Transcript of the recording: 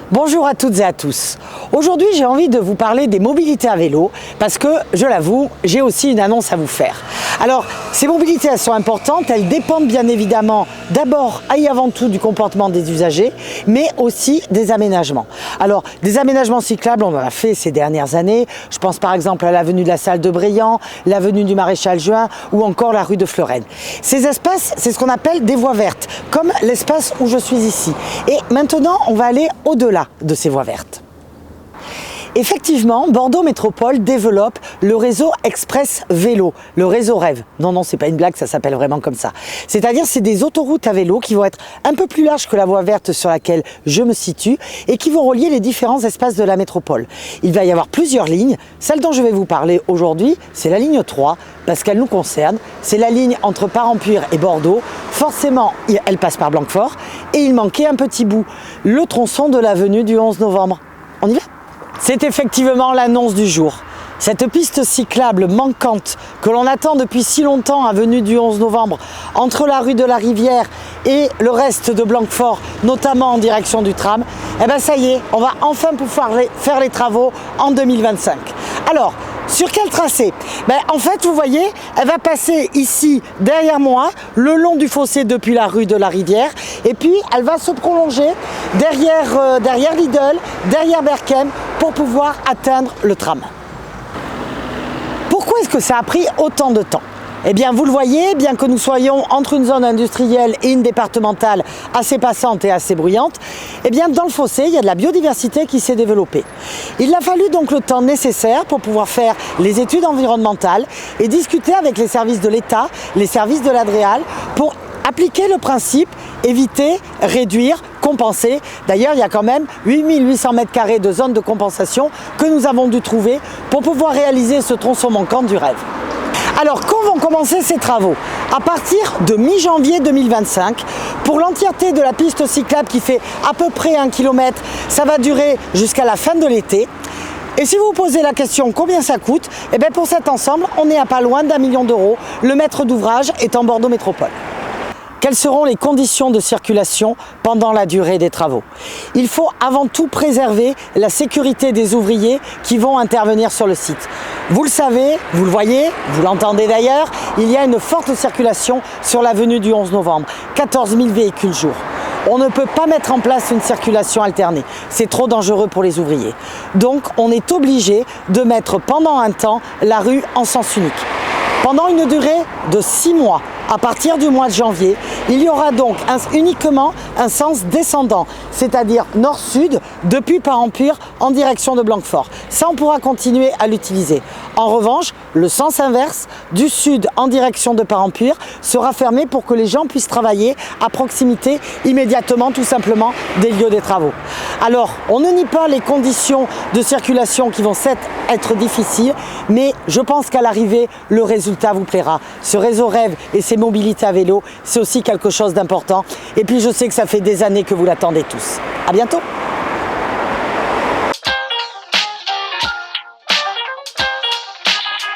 Bonjour à toutes et à tous. Aujourd'hui, j'ai envie de vous parler des mobilités à vélo parce que, je l'avoue, j'ai aussi une annonce à vous faire. Alors, ces mobilités, elles sont importantes, elles dépendent bien évidemment d'abord et avant tout du comportement des usagers, mais aussi des aménagements. Alors, des aménagements cyclables, on en a fait ces dernières années. Je pense par exemple à l'avenue de la Salle de Brillant, l'avenue du Maréchal Juin ou encore la rue de Fleurenne. Ces espaces, c'est ce qu'on appelle des voies vertes, comme l'espace où je suis ici. Et maintenant, on va aller au-delà de ces voies vertes. Effectivement, Bordeaux Métropole développe le réseau Express Vélo, le réseau Rêve. Non, c'est pas une blague, ça s'appelle vraiment comme ça. C'est-à-dire, c'est des autoroutes à vélo qui vont être un peu plus larges que la voie verte sur laquelle je me situe et qui vont relier les différents espaces de la métropole. Il va y avoir plusieurs lignes. Celle dont je vais vous parler aujourd'hui, c'est la ligne 3, parce qu'elle nous concerne. C'est la ligne entre Parampure et Bordeaux. Forcément, elle passe par Blanquefort et il manquait un petit bout, le tronçon de l'avenue du 11 novembre. On y va ? C'est effectivement l'annonce du jour. Cette piste cyclable manquante que l'on attend depuis si longtemps, avenue du 11 novembre, entre la rue de la Rivière et le reste de Blanquefort, notamment en direction du tram, eh bien ça y est, on va enfin pouvoir faire les travaux en 2025. Alors, sur quel tracé? En fait, vous voyez, elle va passer ici, derrière moi, le long du fossé depuis la rue de la Rivière, et puis elle va se prolonger derrière Lidl, derrière Berkem, pour pouvoir atteindre le tram. Pourquoi est-ce que ça a pris autant de temps ? Eh bien, vous le voyez, bien que nous soyons entre une zone industrielle et une départementale assez passante et assez bruyante, eh bien, dans le fossé, il y a de la biodiversité qui s'est développée. Il a fallu donc le temps nécessaire pour pouvoir faire les études environnementales et discuter avec les services de l'État, les services de l'Adréal, pour appliquer le principe éviter, réduire, compenser. D'ailleurs, il y a quand même 8800 m² de zone de compensation que nous avons dû trouver pour pouvoir réaliser ce tronçon manquant du rêve. Alors, quand vont commencer ces travaux? À partir de mi-janvier 2025, pour l'entièreté de la piste cyclable qui fait à peu près 1 km, ça va durer jusqu'à la fin de l'été. Et si vous vous posez la question combien ça coûte, eh bien pour cet ensemble, on est à pas loin d'1 million d'euros, le maître d'ouvrage étant Bordeaux Métropole. Quelles seront les conditions de circulation pendant la durée des travaux? Il faut avant tout préserver la sécurité des ouvriers qui vont intervenir sur le site. Vous le savez, vous le voyez, vous l'entendez d'ailleurs, il y a une forte circulation sur l'avenue du 11 novembre, 14 000 véhicules jour. On ne peut pas mettre en place une circulation alternée, c'est trop dangereux pour les ouvriers. Donc on est obligé de mettre pendant un temps la rue en sens unique. Pendant une durée de 6 mois, à partir du mois de janvier, il y aura donc uniquement un sens descendant, c'est-à-dire nord-sud, depuis Parampure en direction de Blanquefort. Ça, on pourra continuer à l'utiliser. En revanche, le sens inverse, du sud en direction de Parampure, sera fermé pour que les gens puissent travailler à proximité, immédiatement, tout simplement, des lieux des travaux. Alors, on ne nie pas les conditions de circulation qui vont être difficiles, mais je pense qu'à l'arrivée, le résultat vous plaira. Ce réseau Rêve et ces mobilités à vélo, c'est aussi quelque chose d'important. Et puis, je sais que ça fait des années que vous l'attendez tous. À bientôt!